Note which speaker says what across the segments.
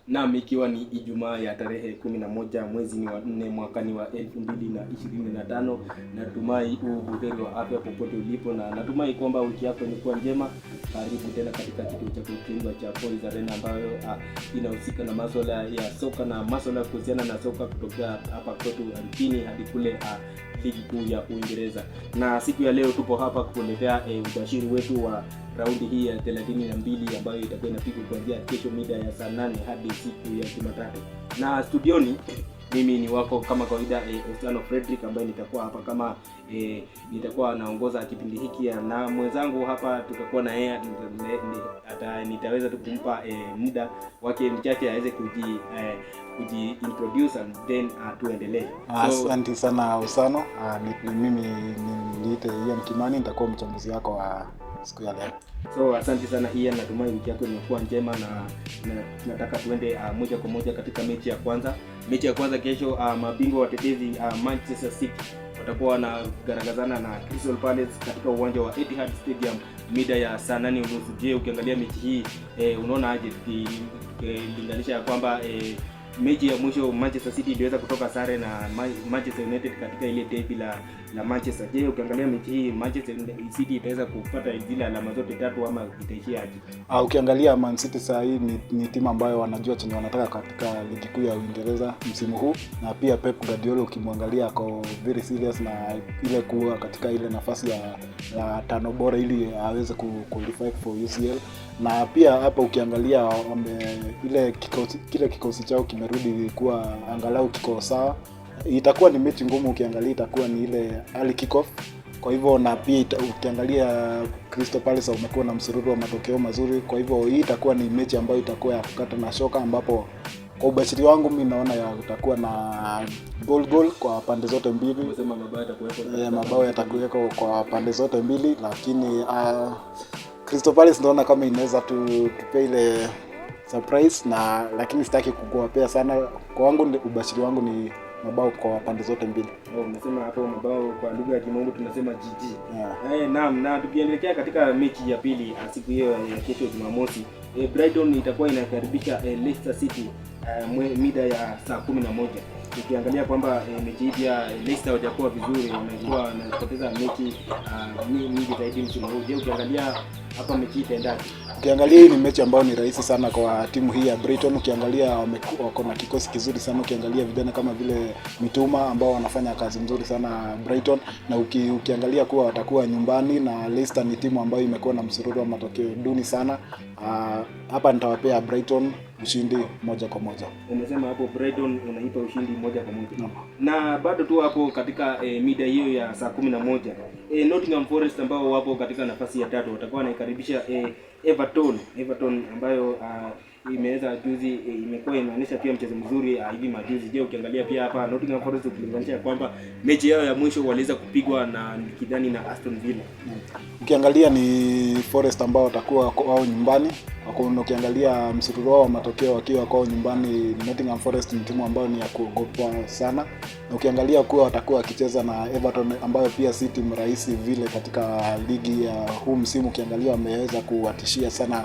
Speaker 1: Naam, ikiwa ni Ijumaa ya tarehe 11 mwezi ni wa 4 mwaka ni wa 2025. Natumai ubuheri wa afya popote ulipo, na natumai kwamba wiki yako imekuwa njema. Karibu tena katika kituo cha kupindwa cha Boys Arena, ambayo inahusika na masuala ya soka na masuala kuhusiana na soka kutokea hapa kwetu nchini hadi kule ligi kuu ya Uingereza. Na siku ya leo tupo hapa kukuletea ubashiri wetu wa raundi hii ya 32 ambayo itakuwa inapigwa kuanzia kesho mida ya saa 8 hadi siku ya Jumatatu. Na studioni mimi ni wako kama kawaida Ostiano Frederick, ambaye nitakuwa hapa kama nitakuwa naongoza kipindi hiki, na mwenzangu hapa tutakuwa na yeye nitaweza tu kumpa muda wake mchache aweze introduce and then tuendelee.
Speaker 2: Asante sana Osano. Mimi niite Ian Kimani, nitakuwa mchambuzi wako wa siku ya leo.
Speaker 1: So asante sana Ian, natumai wiki yako imekuwa njema, na tunataka tuende moja kwa moja katika mechi ya kwanza. Mechi ya kwanza kesho, mabingwa watetezi Manchester City watakuwa wanagaragazana na Crystal Palace katika uwanja wa Etihad Stadium mida ya saa 8:30. Je, ukiangalia mechi hii unaona aje linganisha ya kwamba mechi ya mwisho Manchester City iliweza kutoka sare na Manchester United katika ile derby la Manchester. Je, ukiangalia mechi hii Manchester City itaweza kupata zile alama zote tatu ama itaishia aje?
Speaker 2: Ukiangalia Man City saa hii ni timu ambayo wanajua chenye wanataka katika ligi kuu ya Uingereza msimu huu, na pia Pep Guardiola ukimwangalia ako very serious na ile kuwa katika ile nafasi ya tano bora ili aweze qualify for UCL. Na pia hapa ukiangalia kile kikosi chao kimerudi kuwa angalau kiko sawa. Itakuwa ni mechi ngumu, ukiangalia itakuwa ni ile early kickoff. Kwa hivyo na pia ukiangalia Crystal Palace umekuwa na msururu wa matokeo mazuri. Kwa hivyo hii itakuwa ni mechi ambayo itakuwa ya kukata na shoka, ambapo kwa ubashiri wangu mimi naona itakuwa na goal kwa pande zote mbili.
Speaker 1: Unasema
Speaker 2: mabao yatakuweko kwa pande zote mbili, lakini Crystal Palace naona kama inaweza tupe ile surprise, lakini sitaki kukuwapea sana. Kwa wangu ubashiri wangu ni mabao kwa pande zote mbili.
Speaker 1: Unasema hapo mabao kwa lugha ya kimombo tunasema GG. Yeah. Naam, na tukiendelea katika mechi ya pili siku hiyo ya kesho Jumamosi, Brighton itakuwa inakaribisha Leicester City mida ya saa 11. Ukiangalia kwamba mechi hii ya Leicester hawajakuwa vizuri, wamekuwa wanapoteza mechi nyingi zaidi msimu huu. Je, ukiangalia hapa mechi itaendaje?
Speaker 2: Ukiangalia hii ni mechi ambayo ni rahisi sana kwa timu hii ya Brighton. Ukiangalia wako na kikosi kizuri sana, ukiangalia vijana kama vile Mituma ambao wanafanya kazi nzuri sana Brighton, na ukiangalia kuwa watakuwa nyumbani na Leicester ni timu ambayo imekuwa na msururu wa matokeo duni sana. Hapa nitawapea Brighton ushindi moja kwa moja.
Speaker 1: Umesema hapo Brighton unaipa ushindi moja kwa moja. No. Na bado tu hapo katika mida hiyo ya saa 11, Nottingham Forest ambao wapo katika nafasi ya 3 watakuwa wanaikaribisha Everton ambayo imeweza juzi imekuwa inaonyesha pia mchezo mzuri hivi majuzi. Je, ukiangalia pia hapa Nottingham Forest ukilinganisha kwamba mechi yao ya mwisho waliweza kupigwa na kidhani na Aston Villa.
Speaker 2: Ukiangalia ni Forest ambao watakuwa wao nyumbani. Ukiangalia msururu wao wa matokeo wakiwa kwao nyumbani, Nottingham Forest ni timu ambayo ni ya kuogopwa sana. Na ukiangalia kuwa watakuwa wakicheza na Everton ambayo pia si timu rahisi vile katika ligi ya huu msimu. Ukiangalia wameweza kuwatishia sana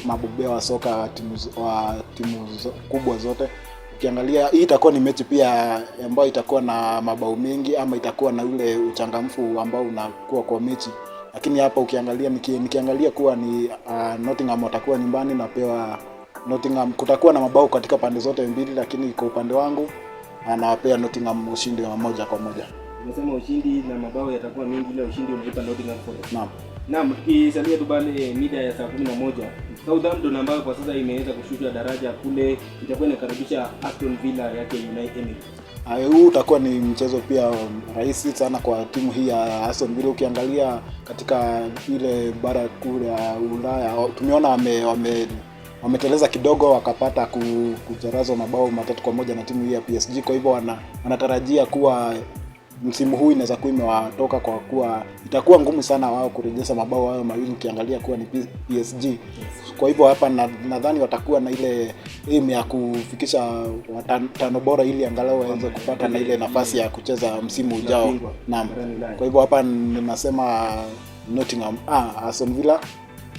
Speaker 2: mabobea wa soka wa timu kubwa zote. Ukiangalia hii itakuwa ni mechi pia ambayo itakuwa na mabao mengi, ama itakuwa na ule uchangamfu ambao unakuwa kwa mechi. Lakini hapa ukiangalia nikiangalia kuwa ni Nottingham watakuwa nyumbani, na pewa Nottingham kutakuwa na mabao katika pande zote mbili, lakini kwa upande wangu anawapea Nottingham ushindi wa moja kwa moja.
Speaker 1: Unasema ushindi na mabao yatakuwa mengi, ile ushindi unaipa Nottingham Forest.
Speaker 2: Naam,
Speaker 1: tukisalia tu bale mida ya saa 11, Southampton ambayo kwa sasa imeweza kushuka daraja kule itakuwa inakaribisha Aston Villa yake United.
Speaker 2: Huu utakuwa ni mchezo pia rahisi sana kwa timu hii ya Aston Villa. Ukiangalia katika ile bara kuu ya Ulaya tumeona wameteleza kidogo, wakapata kucharazwa mabao 3-1 na timu hii ya PSG. Kwa hivyo wanatarajia kuwa msimu huu inaweza kuwa imewatoka, kwa kuwa itakuwa ngumu sana wao kurejesha mabao hayo mawili ukiangalia kuwa ni PSG. Kwa hivyo hapa nadhani watakuwa na ile aim ya kufikisha tano bora ili angalau waweze kupata na ile nafasi ya kucheza msimu ujao. Naam. Kwa hivyo hapa ninasema Nottingham Aston Villa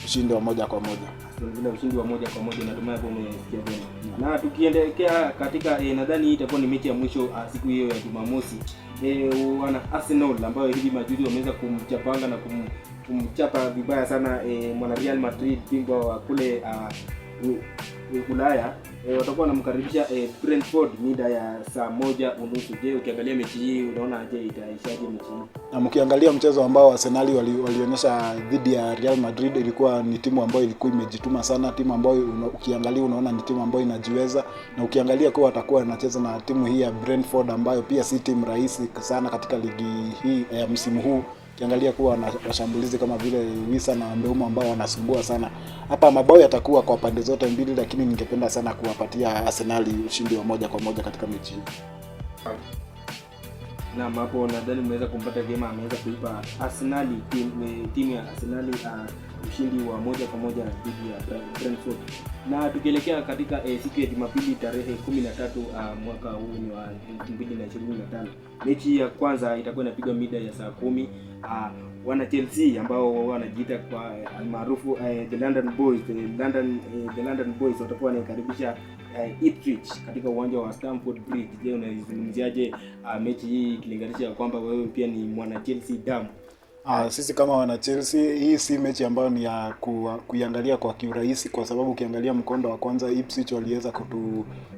Speaker 2: ushindi wa moja kwa moja.
Speaker 1: Aston Villa ushindi wa 1-1, natumai hapo umesikia vyema. Na tukiendelea katika nadhani hii itakuwa ni mechi ya mwisho siku hiyo ya Jumamosi. Wana Arsenal ambao hivi majuzi wameweza kumchapanga na kumchapa vibaya sana mwana Real Madrid, bingwa wa kule Ulaya. Watakuwa wanamkaribisha Brentford mida ya saa 1:30. Je, ukiangalia mechi hii unaona je itaishaje mechi hii?
Speaker 2: Na mkiangalia mchezo ambao Arsenal walionyesha dhidi ya Real Madrid, ilikuwa ni timu ambayo ilikuwa imejituma sana, timu ambayo ukiangalia unaona ni timu ambayo inajiweza, na ukiangalia kwa watakuwa wanacheza na timu hii ya Brentford ambayo pia si timu rahisi sana katika ligi hii ya msimu huu. Ukiangalia kuwa na washambulizi kama vile Wisa na Mbeumo ambao wanasumbua sana. Hapa mabao yatakuwa kwa pande zote mbili, lakini ningependa sana kuwapatia Arsenal ushindi wa 1-1 katika mechi hii.
Speaker 1: Na hapo nadhani mmeweza kumpata vyema, ameweza kuipa Arsenal timu ya Arsenal ushindi wa 1-1 dhidi ya Brentford. Na tukielekea katika siku ya Jumapili tarehe 13 mwaka huu ni wa 2025. Mechi ya kwanza itakuwa inapigwa mida ya saa 10. Wana Chelsea ambao wanajiita kwa maarufu the London Boys watakuwa wanakaribisha Ipswich katika uwanja wa Stamford Bridge. Je, unaizungumziaje mechi hii ikilinganisha kwamba wewe pia ni mwana Chelsea damu?
Speaker 2: Sisi kama wana Chelsea, hii si mechi ambayo ni ya kuiangalia kwa kiurahisi, kwa sababu ukiangalia mkondo wa kwanza Ipswich waliweza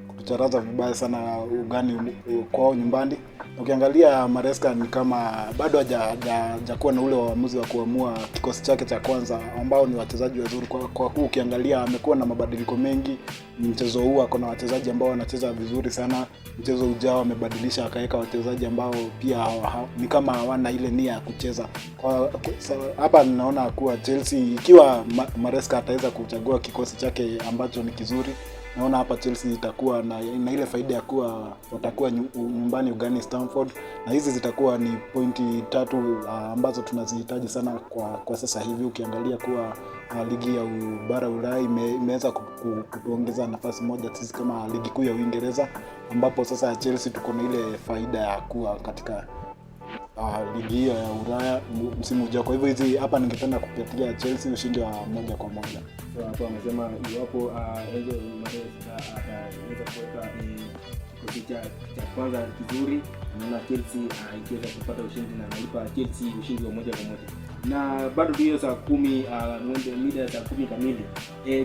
Speaker 2: kutucharaza vibaya sana ugani kwao nyumbani. Ukiangalia Maresca ni kama bado hajakuwa na ule uamuzi wa kuamua kikosi chake cha kwanza ambao ni wachezaji wazuri. Kwa huu ukiangalia amekuwa na mabadiliko mengi. Mchezo huu ako na wachezaji ambao wanacheza vizuri sana. Mchezo ujao amebadilisha akaweka wachezaji ambao pia ni kama hawana ile nia ya kucheza. Hapa ninaona kuwa Chelsea ikiwa Maresca ataweza kuchagua kikosi chake ambacho ni kizuri, naona hapa Chelsea itakuwa na ile faida ya kuwa watakuwa nyumbani ugani Stamford, na hizi zitakuwa ni pointi 3 ambazo tunazihitaji sana kwa sasa hivi. Ukiangalia kuwa ligi ya bara Ulaya imeweza kutuongeza nafasi moja sisi kama ligi kuu ya Uingereza, ambapo sasa Chelsea tuko na ile faida ya kuwa katika ligi hiyo ya Ulaya msimu ujao. Kwa hivyo hizi hapa ningependa kupatia Chelsea ushindi wa 1-1.
Speaker 1: So hapo amesema iwapo Enzo Maresca ataweza kuweka kikosi cha kwanza kizuri, naona Chelsea ikiweza kupata ushindi na anaipa Chelsea ushindi wa 1-1. Na bado hiyo saa 10 mida ya saa 10 kamili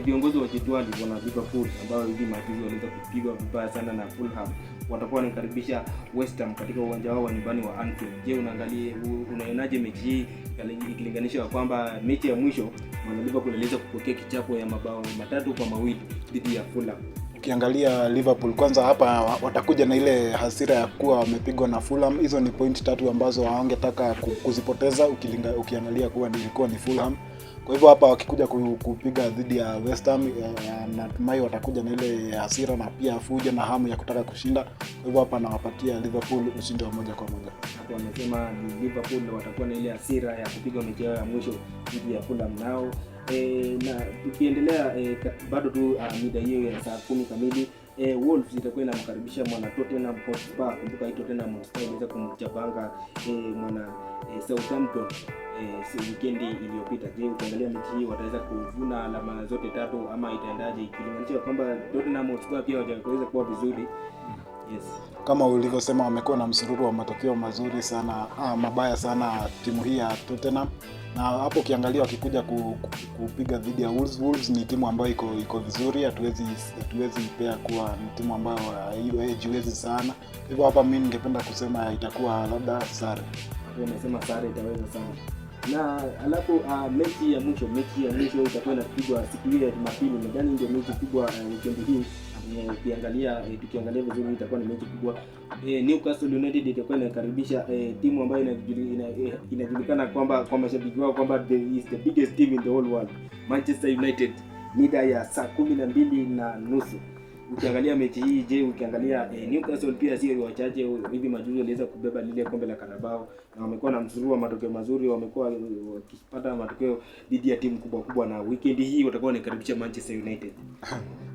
Speaker 1: viongozi wa jedwali wana Liverpool ambao hivi majuzi waliweza kupigwa vibaya sana na Fulham, watakuwa wanakaribisha West Ham katika uwanja wao wa nyumbani wa Anfield. Je, unaonaje mechi hii ikilinganishwa kwamba mechi ya mwisho Liverpool aliweza kupokea kichapo ya mabao 3-2 dhidi ya Fulham?
Speaker 2: Ukiangalia Liverpool kwanza hapa watakuja na ile hasira ya kuwa wamepigwa na Fulham. Hizo ni pointi 3 ambazo hawangetaka kuzipoteza, ukiangalia kuwa ilikuwa ni Fulham. Kwa hivyo hapa wakikuja kupiga dhidi ya West Ham, natumai watakuja na ile hasira na pia fuja na hamu ya kutaka kushinda. Kwa hivyo hapa nawapatia Liverpool ushindi wa 1-1.
Speaker 1: Hapo wamesema Liverpool watakuwa na ile hasira ya kupiga mechi yao ya mwisho dhidi ya Fulham nao. Na tukiendelea bado tu mida hiyo ya saa 10 kamili Wolves itakuwa inamkaribisha mwana Tottenham Hotspur. Kumbuka hii Tottenham Hotspur iliweza kumchapanga mwana Southampton weekend iliyopita. Je, ukiangalia mechi hii wataweza kuvuna alama zote 3 ama itaendaje, ikilinganisha kwamba Tottenham Hotspur pia hawajaweza kuwa vizuri? Yes.
Speaker 2: Kama ulivyosema wamekuwa na msururu wa matokeo mazuri sana, mabaya sana timu hii ya Tottenham. Na hapo ukiangalia wakikuja kupiga dhidi ya Wolves ni timu ambayo iko vizuri, hatuwezi ipea kuwa ni timu ambayo haijiwezi sana. Hivyo hapa mimi ningependa kusema itakuwa labda sare.
Speaker 1: Wamesema sare itaweza sana. Na alafu mechi ya mwisho itakuwa inapigwa siku ya Jumapili. Nadhani ndio mechi kubwa weekend hii. Tukiangalia vizuri itakuwa ni mechi kubwa. Newcastle United itakuwa inakaribisha timu ambayo inajulikana kwamba kwa mashabiki wao kwamba is the biggest team in the whole world, Manchester United, mida ya saa 12:30. Ukiangalia mechi hii, je, ukiangalia Newcastle pia sio wachache, hivi majuzi waliweza kubeba lile kombe la Carabao na wamekuwa na msururu wa matokeo mazuri, wamekuwa wakipata matokeo dhidi ya timu kubwa, na weekend hii watakuwa wanakaribisha Manchester United.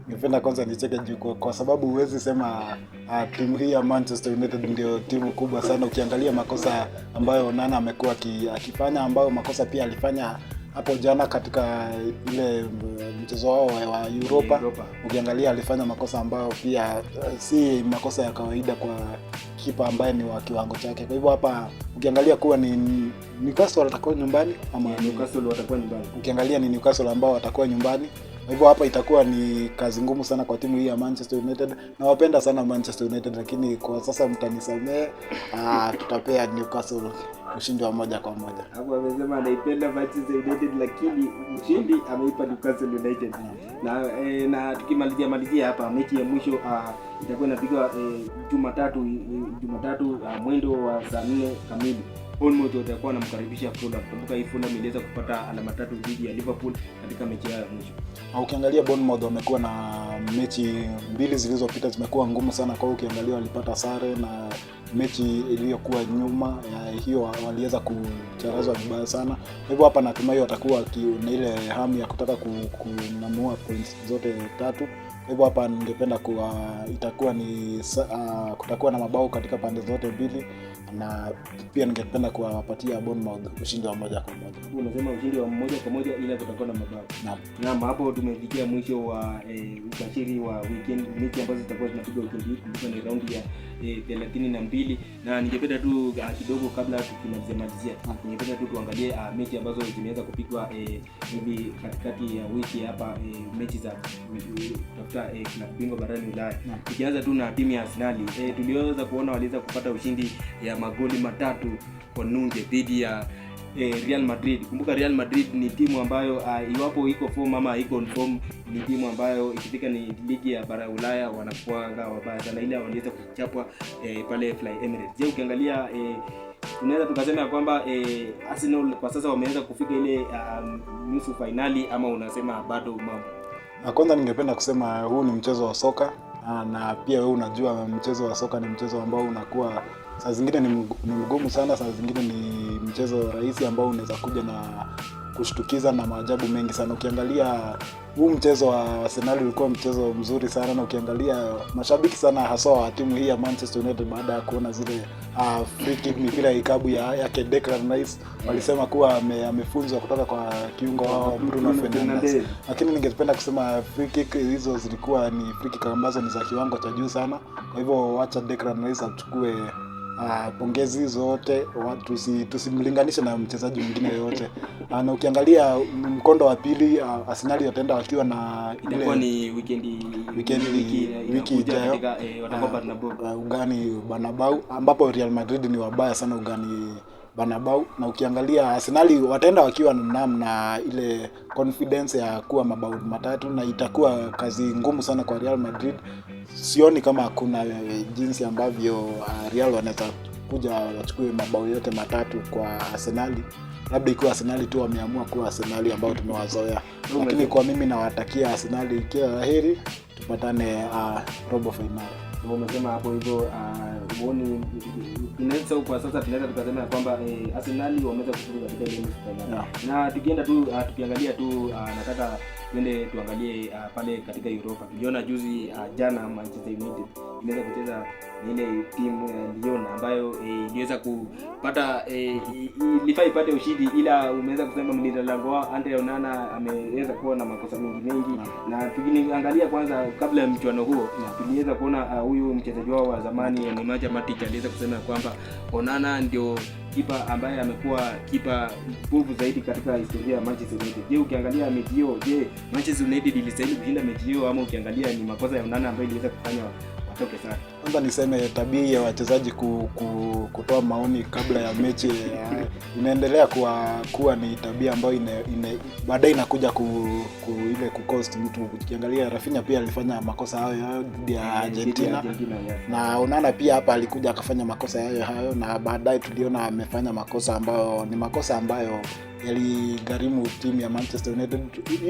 Speaker 2: Ningependa kwanza nicheke juu kwa sababu huwezi sema timu hii ya Manchester United ndio timu kubwa sana. Ukiangalia makosa ambayo Nana amekuwa akifanya, ambayo makosa pia alifanya hapo jana katika ile mchezo wao wa Europa. Ukiangalia alifanya makosa ambayo pia si makosa ya kawaida kwa kipa ambaye ni wa kiwango chake. Kwa hivyo hapa ukiangalia kuwa ni Newcastle watakuwa nyumbani ama
Speaker 1: Newcastle watakuwa nyumbani.
Speaker 2: Ukiangalia ni Newcastle ambao watakuwa nyumbani. Kwa hivyo hapa itakuwa ni kazi ngumu sana kwa timu hii ya Manchester United. Na wapenda sana Manchester United, lakini kwa sasa mtanisamee, tutapea Newcastle ushindi wa 1-1.
Speaker 1: Hapo amesema anaipenda Manchester United, lakini ushindi ameipa Newcastle United. Na tukimalizia hapa mechi ya mwisho itakuwa inapigwa Jumatatu mwendo wa saa 4 kamili. Bournemouth watakuwa wanamkaribisha Fulham. Kumbuka hii Fulham iliweza kupata alama 3 dhidi ya Liverpool katika mechi yao ya mwisho.
Speaker 2: Ukiangalia Bournemouth wamekuwa na mechi 2 zilizopita zimekuwa ngumu sana kwao. Ukiangalia walipata sare na mechi iliyokuwa nyuma ya hiyo waliweza kucharazwa vibaya sana. Kwa hivyo hapa natumai watakuwa na ile hamu ya kutaka kunamua points zote 3. Kwa hivyo hapa ningependa itakuwa ni kutakuwa na mabao katika pande zote mbili, na pia ningependa kuwapatia Bournemouth ushindi wa 1-1.
Speaker 1: Unasema ushindi wa 1-1 ila kutakuwa na mabao. Naam, hapo tumefikia mwisho wa ubashiri wa weekend, mechi ambazo zitakuwa zinapigwa weekend hii. Kumbuka ni raundi ya 32, na ningependa tu kidogo kabla tukimalizia ningependa tu tuangalie mechi ambazo zimeweza kupigwa hivi katikati ya wiki hapa, mechi za kutafuta klabu bingwa barani Ulaya. Tukianza tu na timu ya Arsenal, tuliweza kuona waliweza kupata ushindi ya magoli 3-0 dhidi ya Real Madrid. Kumbuka Real Madrid ni timu ambayo iwapo iko form ama iko on form, ni timu ambayo ikifika ni ligi ya bara Ulaya wanakuwa wabaya sana, ila waliweza kuchapwa pale Fly Emirates. Je, ukiangalia tunaweza tukasema kwamba Arsenal kwa sasa wameweza kufika ile nusu finali, ama unasema bado mambo?
Speaker 2: Kwanza ningependa kusema huu ni mchezo wa soka, na pia wewe unajua mchezo wa soka ni mchezo ambao unakuwa saa zingine ni mgumu sana, saa zingine ni mchezo rahisi ambao unaweza kuja na kushtukiza na maajabu mengi sana. Ukiangalia huu mchezo wa Arsenal ulikuwa mchezo mzuri sana, na ukiangalia mashabiki sana hasa wa timu hii ya Manchester United baada ya kuona zile free kick, mipira ikabu yake Declan Rice, walisema kuwa amefunzwa kutoka kwa kiungo wao Bruno Fernandes. Lakini ningependa kusema free kick hizo zilikuwa ni free kick ambazo ni za kiwango cha juu sana. Kwa hivyo acha Declan Rice achukue pongezi zote, tusimlinganishe na mchezaji mwingine yoyote. Na ukiangalia mkondo wa pili, Arsenal wataenda wakiwa na
Speaker 1: itakuwa ni wiki
Speaker 2: ijayo
Speaker 1: watakuwa
Speaker 2: ugani Bernabeu, ambapo Real Madrid ni wabaya sana ugani Bernabeu. Na ukiangalia Arsenal wataenda wakiwa na ile confidence ya kuwa mabao 3, na itakuwa kazi ngumu sana kwa Real Madrid. Sioni kama kuna jinsi ambavyo Real wanaweza kuja wachukue mabao yote 3 kwa Arsenal, labda ikiwa Arsenal tu wameamua kuwa Arsenal ambao tumewazoea. Lakini kwa mimi nawatakia Arsenal kila laheri, tupatane robo final.
Speaker 1: Umesema hapo hivyo, tunaweza kwa sasa tunaweza tukasema kwamba Arsenal wameweza kufuzu katika ile nusu finali. Na tukienda tu tukiangalia tu nataka twende tuangalie pale katika Europa. Tuliona juzi jana Manchester United imeweza kucheza ile timu Lyon ambayo iliweza kupata ilifaa ipate ushindi, ila umeweza kusema mlinda lango wao Andre Onana ameweza kuwa na makosa mengi. Na tukiangalia kwanza kabla ya mchuano huo tuliweza kuona huyu mchezaji wao wa zamani Nemanja Matic aliweza kusema kwamba Onana ndio kipa ambaye amekuwa kipa nguvu zaidi katika historia ya Manchester United. Je, ukiangalia mechi hiyo, Manchester United ilistahili kushinda mechi hiyo, ama ukiangalia ni makosa ya Onana ambayo iliweza kufanya watoke sana?
Speaker 2: Kwanza niseme tabia ya wachezaji kutoa maoni kabla ya mechi inaendelea kuwa ni tabia ambayo baadaye inakuja ile kucost mtu. Ukiangalia Rafinha pia alifanya makosa hayo dhidi ya Argentina, na Onana pia hapa alikuja akafanya makosa hayo, na baadaye tuliona amefanya makosa ambayo yaligharimu timu ya Manchester United.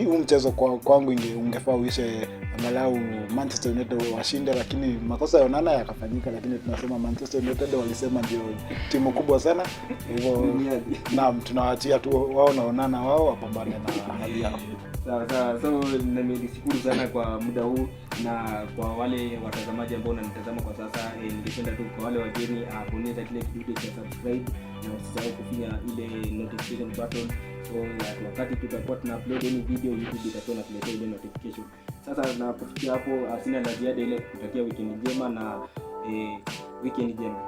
Speaker 2: Huu mchezo kwangu ungefaa uishe angalau Manchester United washinde, lakini makosa ya Onana yakafanyika. Lakini tunasema Manchester United walisema ndio timu kubwa sana, hivyo naam, tunawaachia tu wao na Onana wao wapambane na hali yao.
Speaker 1: Sawa. So nimeshukuru sana kwa muda huu, na kwa wale watazamaji ambao wananitazama kwa sasa, ningependa tu kwa wale wageni bonyeza kile kidude cha subscribe na usisahau kufinya ile notification button, so wakati tutakuwa tuna upload any video, YouTube itakuwa inatuletea ile notification. Sasa napofikia hapo, sina la ziada ile kutakia weekend njema na weekend njema.